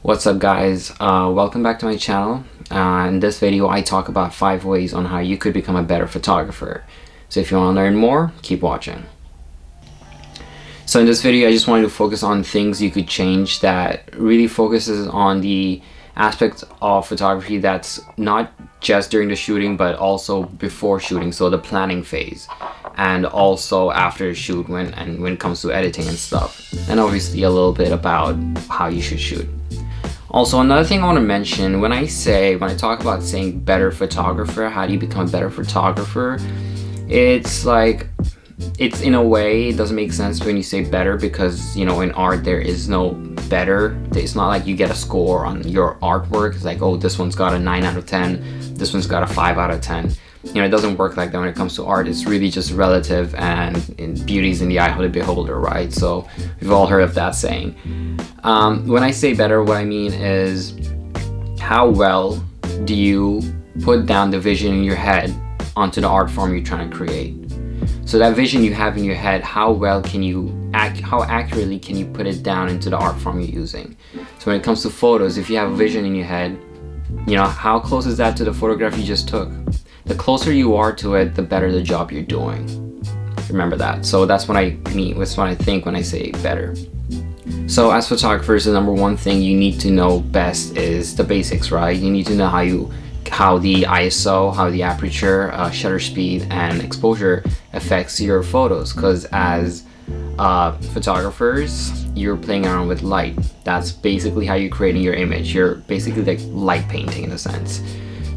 What's up guys, welcome back to my channel. In this video I talk about 5 ways on how you could become a better photographer. So if you want to learn more, keep watching. So in this video I just wanted to focus on things you could change that really focuses on the aspect of photography that's not just during the shooting but also before shooting, so the planning phase, and also after the shoot when it comes to editing and stuff, and obviously a little bit about how you should shoot. Also, another thing I want to mention, when I talk about saying better photographer, how do you become a better photographer? It's in a way, it doesn't make sense when you say better because, you know, in art there is no better. It's not like you get a score on your artwork. It's like, oh, this one's got a 9 out of 10, this one's got a 5 out of 10. You know, it doesn't work like that when it comes to art. It's really just relative, and beauty's in the eye of the beholder, right? So we've all heard of that saying. When I say better, what I mean is how well do you put down the vision in your head onto the art form you're trying to create. So that vision you have in your head, how accurately can you put it down into the art form you're using? So when it comes to photos, if you have a vision in your head, you know, how close is that to the photograph you just took? The closer you are to it, the better the job you're doing. Remember that. So that's what I mean, that's what I think when I say better. So as photographers, the number one thing you need to know best is the basics, right? You need to know how the ISO, how the aperture, shutter speed, and exposure affects your photos, because as photographers, you're playing around with light. That's basically how you're creating your image. You're basically like light painting in a sense.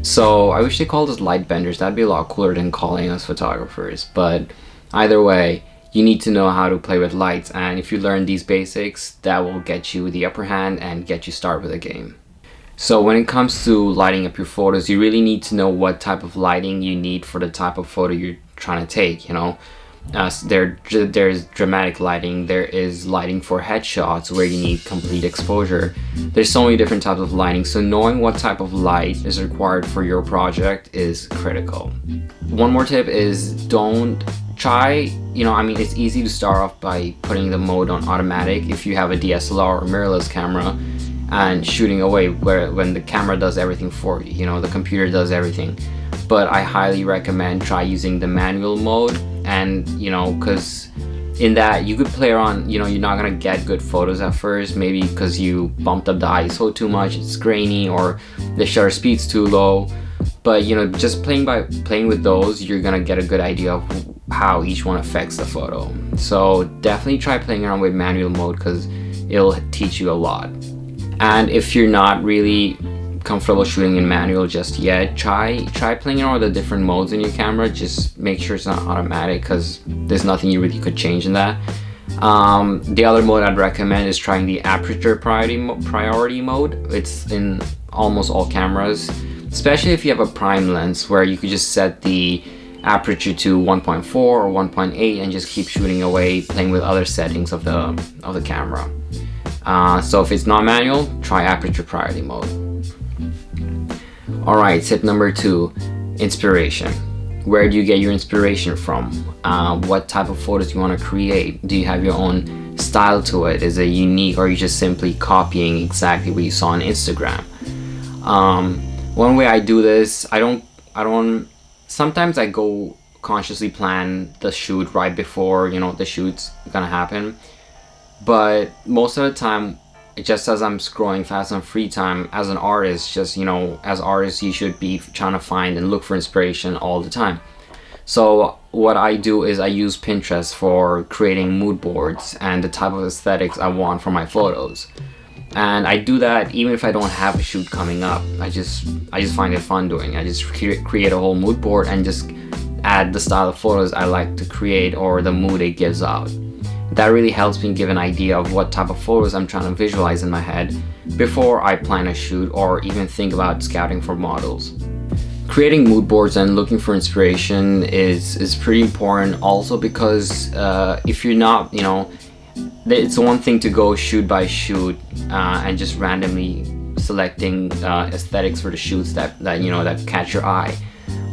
So I wish they called us light benders. That'd be a lot cooler than calling us photographers. But either way, you need to know how to play with lights, and if you learn these basics, that will get you the upper hand and get you started with the game. So when it comes to lighting up your photos, you really need to know what type of lighting you need for the type of photo you're trying to take, you know. There's dramatic lighting, there is lighting for headshots where you need complete exposure. There's so many different types of lighting, so knowing what type of light is required for your project is critical. One more tip is don't try, you know, I mean, it's easy to start off by putting the mode on automatic if you have a DSLR or mirrorless camera and shooting away when the camera does everything for you, you know, the computer does everything. But I highly recommend try using the manual mode, and you know, because in that you could play around, you know, you're not gonna get good photos at first, maybe because you bumped up the ISO too much, it's grainy, or the shutter speed's too low. But you know, just playing with those, you're gonna get a good idea of how each one affects the photo. So definitely try playing around with manual mode because it'll teach you a lot. And if you're not really comfortable shooting in manual just yet, try playing around with the different modes in your camera. Just make sure it's not automatic because there's nothing you really could change in that. The other mode I'd recommend is trying the aperture priority mode. It's in almost all cameras, especially if you have a prime lens, where you could just set the aperture to 1.4 or 1.8 and just keep shooting away, playing with other settings of the camera. So if it's not manual, try aperture priority mode. Alright, tip number 2, inspiration. Where do you get your inspiration from? What type of photos you want to create? Do you have your own style to it? Is it unique, or are you just simply copying exactly what you saw on Instagram? One way I do this, sometimes I go consciously plan the shoot right before, you know, the shoot's gonna happen. But most of the time, just as I'm scrolling fast on free time, as an artist, just, you know, as artists, you should be trying to find and look for inspiration all the time. So what I do is I use Pinterest for creating mood boards and the type of aesthetics I want for my photos. And I do that even if I don't have a shoot coming up. I just find it fun doing it. I just create a whole mood board and just add the style of photos I like to create or the mood it gives out. That really helps me give an idea of what type of photos I'm trying to visualize in my head before I plan a shoot or even think about scouting for models. Creating mood boards and looking for inspiration is pretty important also because if you're not, you know, it's one thing to go shoot by shoot and just randomly selecting aesthetics for the shoots that catch your eye.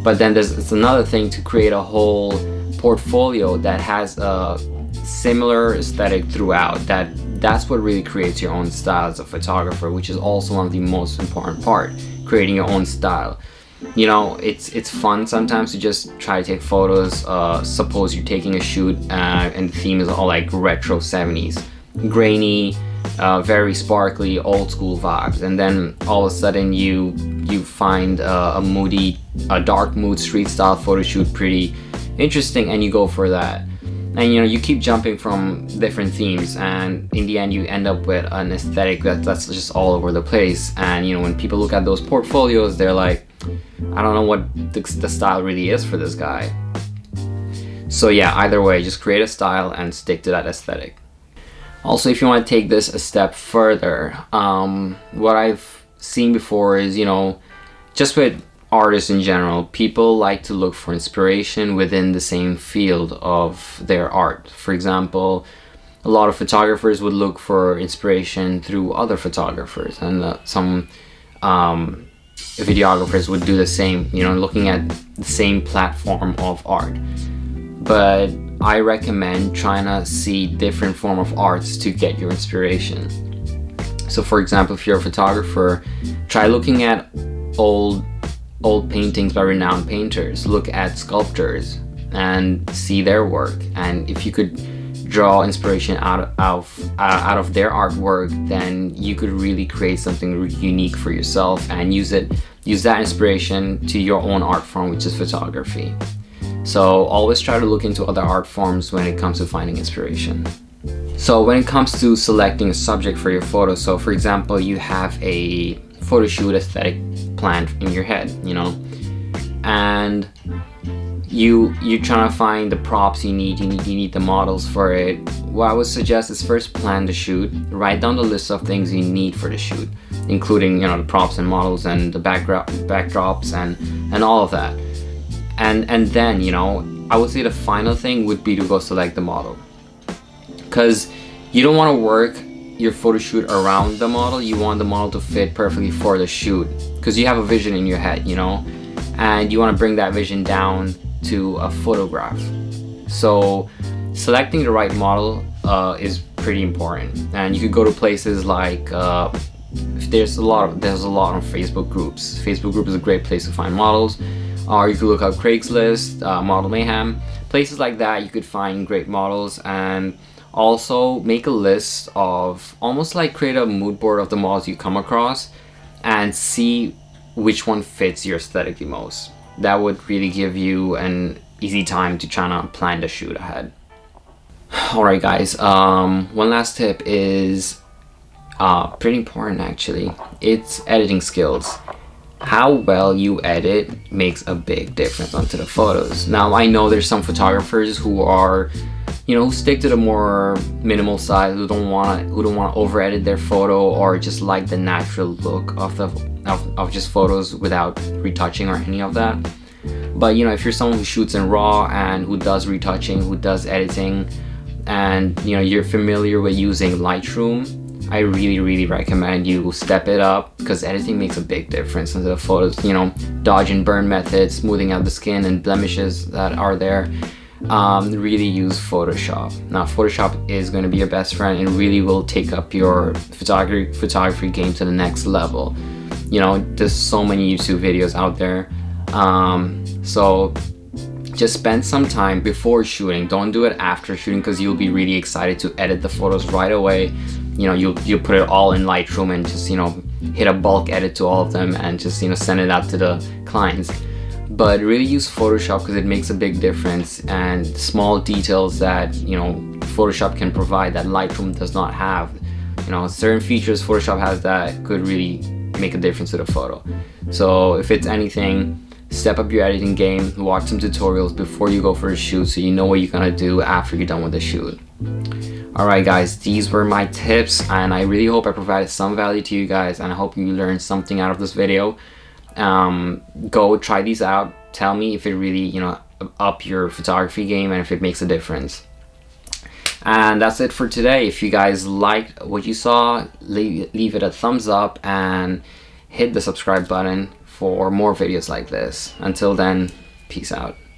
But then it's another thing to create a whole portfolio that has a similar aesthetic throughout, that that's what really creates your own style as a photographer, which is also one of the most important part, creating your own style. You know, it's fun sometimes to just try to take photos. Suppose you're taking a shoot and the theme is all like retro 70s, grainy, very sparkly, old school vibes, and then all of a sudden you find a dark mood street style photo shoot pretty interesting, and you go for that. And you know, you keep jumping from different themes, and in the end you end up with an aesthetic that's just all over the place. And you know, when people look at those portfolios, they're like, I don't know what the style really is for this guy. So yeah, either way, just create a style and stick to that aesthetic. Also, if you want to take this a step further, what I've seen before is, you know, just with artists in general, people like to look for inspiration within the same field of their art. For example, a lot of photographers would look for inspiration through other photographers, and some videographers would do the same, you know, looking at the same platform of art. But I recommend trying to see different form of arts to get your inspiration. So for example, if you're a photographer, try looking at old paintings by renowned painters. Look at sculptors and see their work, and if you could draw inspiration out of their artwork, then you could really create something unique for yourself and use that inspiration to your own art form, which is photography. So always try to look into other art forms when it comes to finding inspiration. So when it comes to selecting a subject for your photo, so for example, you have a photo shoot aesthetic planned in your head, you know, and you're trying to find the props you need the models for it. What I would suggest is first plan the shoot, write down the list of things you need for the shoot, including, you know, the props and models and the backdrops and all of that. And then, you know, I would say the final thing would be to go select the model, because you don't want to work your photo shoot around the model. You want the model to fit perfectly for the shoot, because you have a vision in your head, you know, and you want to bring that vision down to a photograph. So selecting the right model is pretty important, and you could go to places like there's a lot on Facebook groups. Facebook group is a great place to find models, or you could look up Craigslist, Model Mayhem, places like that. You could find great models, and also make a list of, almost like create a mood board of the models you come across and see which one fits your aesthetic the most. That would really give you an easy time to try to plan the shoot ahead. Alright guys, one last tip is pretty important actually. It's editing skills. How well you edit makes a big difference onto the photos. Now I know there's some photographers who are, you know, who stick to the more minimal side, who don't want to over edit their photo, or just like the natural look of just photos without retouching or any of that. But you know, if you're someone who shoots in RAW and who does retouching, who does editing, and you know, you're familiar with using Lightroom, I really recommend you step it up, because editing makes a big difference into the photos. You know, dodge and burn methods, smoothing out the skin and blemishes that are there. Really use Photoshop. Now Photoshop is going to be your best friend and really will take up your photography game to the next level. You know, there's so many YouTube videos out there, so just spend some time before shooting. Don't do it after shooting, because you'll be really excited to edit the photos right away. You know, you'll put it all in Lightroom and just, you know, hit a bulk edit to all of them and just, you know, send it out to the clients. But really use Photoshop, because it makes a big difference, and small details that, you know, Photoshop can provide that Lightroom does not have. You know, certain features Photoshop has that could really make a difference to the photo. So if it's anything, step up your editing game, watch some tutorials before you go for a shoot so you know what you're gonna do after you're done with the shoot. Alright guys, these were my tips, and I really hope I provided some value to you guys, and I hope you learned something out of this video. Go try these out, tell me if it really, you know, up your photography game and if it makes a difference. And that's it for today. If you guys liked what you saw, leave it a thumbs up and hit the subscribe button for more videos like this. Until then, peace out.